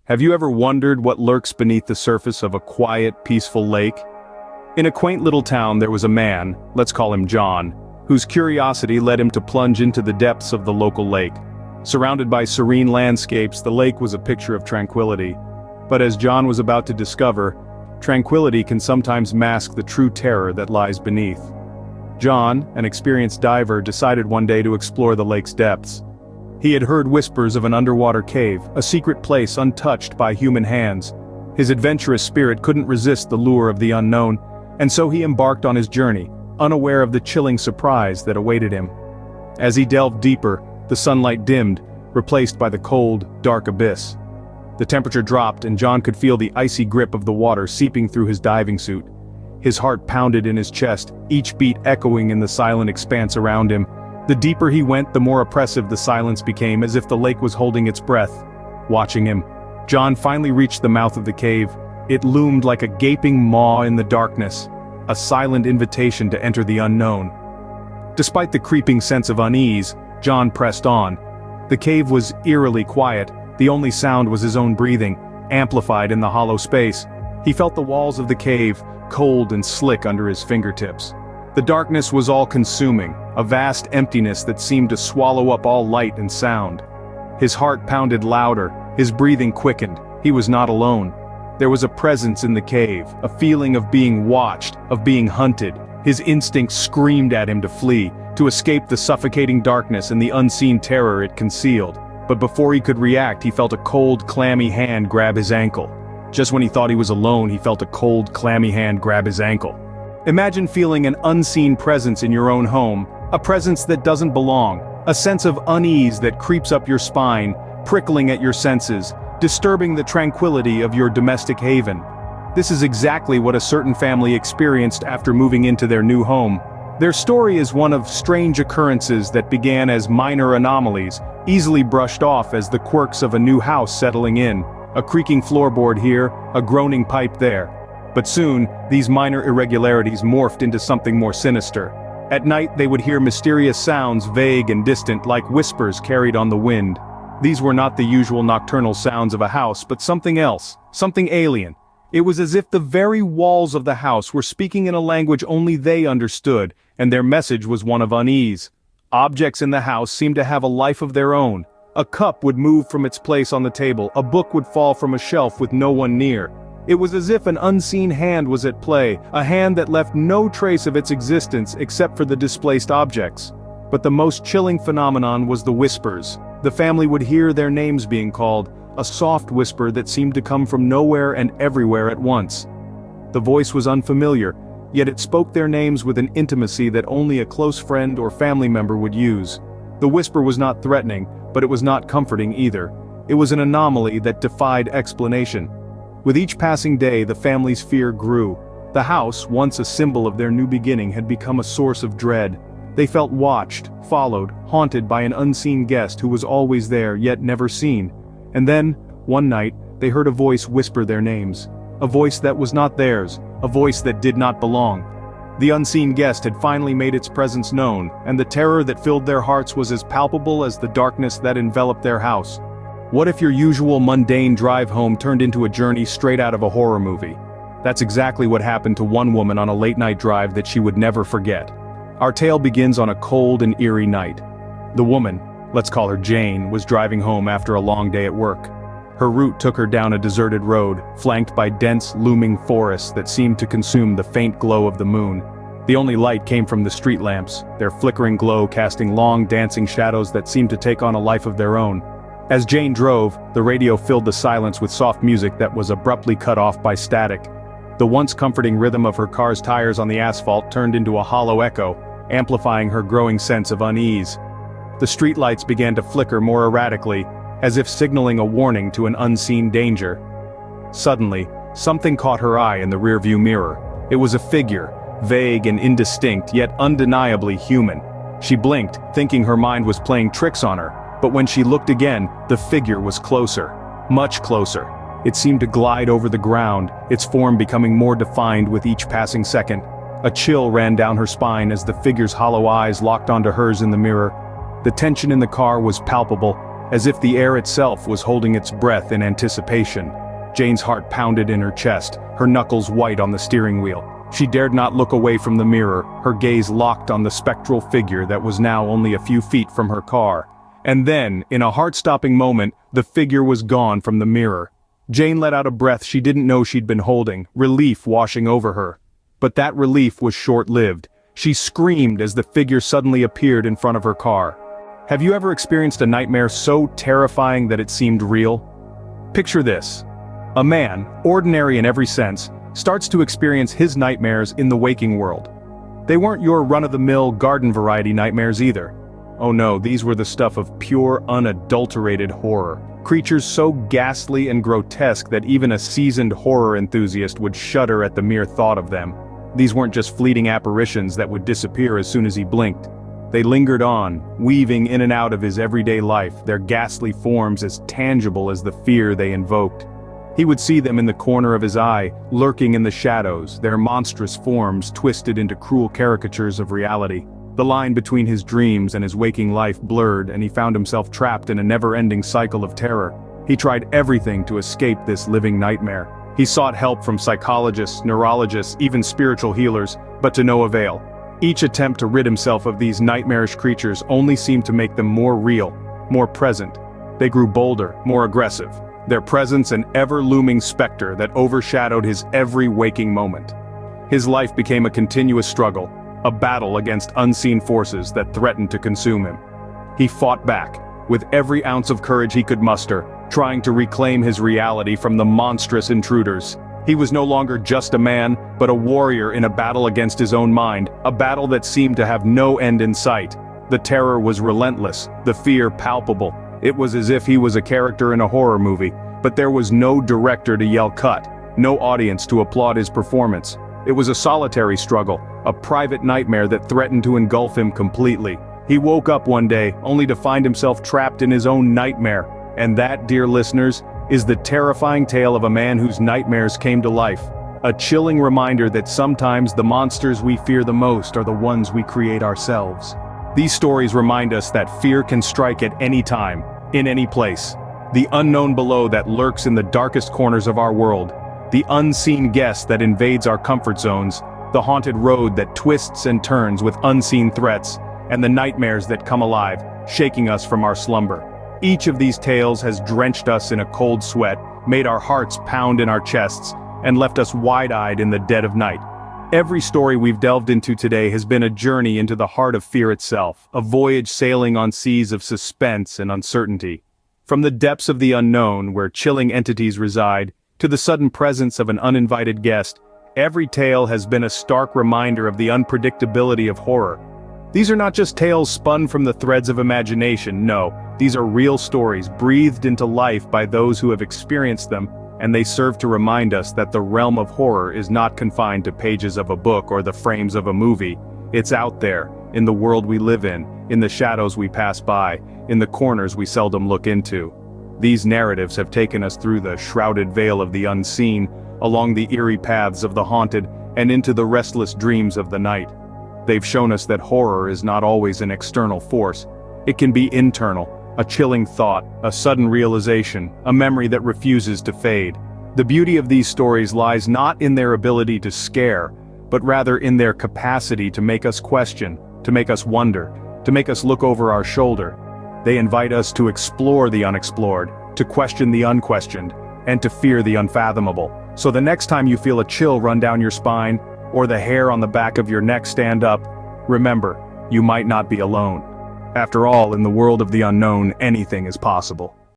Have you ever wondered what lurks beneath the surface of a quiet, peaceful lake? In a quaint little town there was a man, let's call him John, whose curiosity led him to plunge into the depths of the local lake. Surrounded by serene landscapes, the lake was a picture of tranquility. But as John was about to discover, tranquility can sometimes mask the true terror that lies beneath. John, an experienced diver, decided one day to explore the lake's depths. He had heard whispers of an underwater cave, a secret place untouched by human hands. His adventurous spirit couldn't resist the lure of the unknown, and so he embarked on his journey, unaware of the chilling surprise that awaited him. As he delved deeper, the sunlight dimmed, replaced by the cold, dark abyss. The temperature dropped and John could feel the icy grip of the water seeping through his diving suit. His heart pounded in his chest, each beat echoing in the silent expanse around him. The deeper he went, the more oppressive the silence became, as if the lake was holding its breath, watching him. John finally reached the mouth of the cave. It loomed like a gaping maw in the darkness, a silent invitation to enter the unknown. Despite the creeping sense of unease, John pressed on. The cave was eerily quiet, the only sound was his own breathing, amplified in the hollow space. He felt the walls of the cave, cold and slick under his fingertips. The darkness was all-consuming, a vast emptiness that seemed to swallow up all light and sound. His heart pounded louder, his breathing quickened. He was not alone. There was a presence in the cave, a feeling of being watched, of being hunted. His instincts screamed at him to flee, to escape the suffocating darkness and the unseen terror it concealed. But before he could react, he felt a cold, clammy hand grab his ankle. Just when he thought he was alone, he felt a cold, clammy hand grab his ankle. Imagine feeling an unseen presence in your own home, a presence that doesn't belong, a sense of unease that creeps up your spine, prickling at your senses, disturbing the tranquility of your domestic haven. This is exactly what a certain family experienced after moving into their new home. Their story is one of strange occurrences that began as minor anomalies, easily brushed off as the quirks of a new house settling in, a creaking floorboard here, a groaning pipe there. But soon, these minor irregularities morphed into something more sinister. At night they would hear mysterious sounds, vague and distant, like whispers carried on the wind. These were not the usual nocturnal sounds of a house, but something else, something alien. It was as if the very walls of the house were speaking in a language only they understood, and their message was one of unease. Objects in the house seemed to have a life of their own. A cup would move from its place on the table, a book would fall from a shelf with no one near. It was as if an unseen hand was at play, a hand that left no trace of its existence except for the displaced objects. But the most chilling phenomenon was the whispers. The family would hear their names being called, a soft whisper that seemed to come from nowhere and everywhere at once. The voice was unfamiliar, yet it spoke their names with an intimacy that only a close friend or family member would use. The whisper was not threatening, but it was not comforting either. It was an anomaly that defied explanation. With each passing day, the family's fear grew. The house, once a symbol of their new beginning, had become a source of dread. They felt watched, followed, haunted by an unseen guest who was always there yet never seen. And then, one night, they heard a voice whisper their names. A voice that was not theirs, a voice that did not belong. The unseen guest had finally made its presence known, and the terror that filled their hearts was as palpable as the darkness that enveloped their house. What if your usual mundane drive home turned into a journey straight out of a horror movie? That's exactly what happened to one woman on a late-night drive that she would never forget. Our tale begins on a cold and eerie night. The woman, let's call her Jane, was driving home after a long day at work. Her route took her down a deserted road, flanked by dense, looming forests that seemed to consume the faint glow of the moon. The only light came from the street lamps, their flickering glow casting long, dancing shadows that seemed to take on a life of their own. As Jane drove, the radio filled the silence with soft music that was abruptly cut off by static. The once comforting rhythm of her car's tires on the asphalt turned into a hollow echo, amplifying her growing sense of unease. The streetlights began to flicker more erratically, as if signaling a warning to an unseen danger. Suddenly, something caught her eye in the rearview mirror. It was a figure, vague and indistinct, yet undeniably human. She blinked, thinking her mind was playing tricks on her, but when she looked again, the figure was closer. Much closer. It seemed to glide over the ground, its form becoming more defined with each passing second. A chill ran down her spine as the figure's hollow eyes locked onto hers in the mirror. The tension in the car was palpable, as if the air itself was holding its breath in anticipation. Jane's heart pounded in her chest, her knuckles white on the steering wheel. She dared not look away from the mirror, her gaze locked on the spectral figure that was now only a few feet from her car. And then, in a heart-stopping moment, the figure was gone from the mirror. Jane let out a breath she didn't know she'd been holding, relief washing over her. But that relief was short-lived. She screamed as the figure suddenly appeared in front of her car. Have you ever experienced a nightmare so terrifying that it seemed real? Picture this. A man, ordinary in every sense, starts to experience his nightmares in the waking world. They weren't your run-of-the-mill garden-variety nightmares either. Oh no, these were the stuff of pure, unadulterated horror. Creatures so ghastly and grotesque that even a seasoned horror enthusiast would shudder at the mere thought of them. These weren't just fleeting apparitions that would disappear as soon as he blinked. They lingered on, weaving in and out of his everyday life, their ghastly forms as tangible as the fear they invoked. He would see them in the corner of his eye, lurking in the shadows, their monstrous forms twisted into cruel caricatures of reality. The line between his dreams and his waking life blurred, and he found himself trapped in a never-ending cycle of terror. He tried everything to escape this living nightmare. He sought help from psychologists, neurologists, even spiritual healers, but to no avail. Each attempt to rid himself of these nightmarish creatures only seemed to make them more real, more present. They grew bolder, more aggressive, their presence an ever-looming specter that overshadowed his every waking moment. His life became a continuous struggle, a battle against unseen forces that threatened to consume him. He fought back, with every ounce of courage he could muster, trying to reclaim his reality from the monstrous intruders. He was no longer just a man, but a warrior in a battle against his own mind, a battle that seemed to have no end in sight. The terror was relentless, the fear palpable. It was as if he was a character in a horror movie, but there was no director to yell cut, no audience to applaud his performance. It was a solitary struggle, a private nightmare that threatened to engulf him completely. He woke up one day, only to find himself trapped in his own nightmare. And that, dear listeners, is the terrifying tale of a man whose nightmares came to life. A chilling reminder that sometimes the monsters we fear the most are the ones we create ourselves. These stories remind us that fear can strike at any time, in any place. The unknown below that lurks in the darkest corners of our world. The unseen guest that invades our comfort zones, the haunted road that twists and turns with unseen threats, and the nightmares that come alive, shaking us from our slumber. Each of these tales has drenched us in a cold sweat, made our hearts pound in our chests, and left us wide-eyed in the dead of night. Every story we've delved into today has been a journey into the heart of fear itself, a voyage sailing on seas of suspense and uncertainty. From the depths of the unknown, where chilling entities reside, to the sudden presence of an uninvited guest, every tale has been a stark reminder of the unpredictability of horror. These are not just tales spun from the threads of imagination, no, these are real stories breathed into life by those who have experienced them, and they serve to remind us that the realm of horror is not confined to pages of a book or the frames of a movie. It's out there, in the world we live in the shadows we pass by, in the corners we seldom look into. These narratives have taken us through the shrouded veil of the unseen, along the eerie paths of the haunted, and into the restless dreams of the night. They've shown us that horror is not always an external force. It can be internal, a chilling thought, a sudden realization, a memory that refuses to fade. The beauty of these stories lies not in their ability to scare, but rather in their capacity to make us question, to make us wonder, to make us look over our shoulder. They invite us to explore the unexplored, to question the unquestioned, and to fear the unfathomable. So the next time you feel a chill run down your spine, or the hair on the back of your neck stand up, remember, you might not be alone. After all, in the world of the unknown, anything is possible.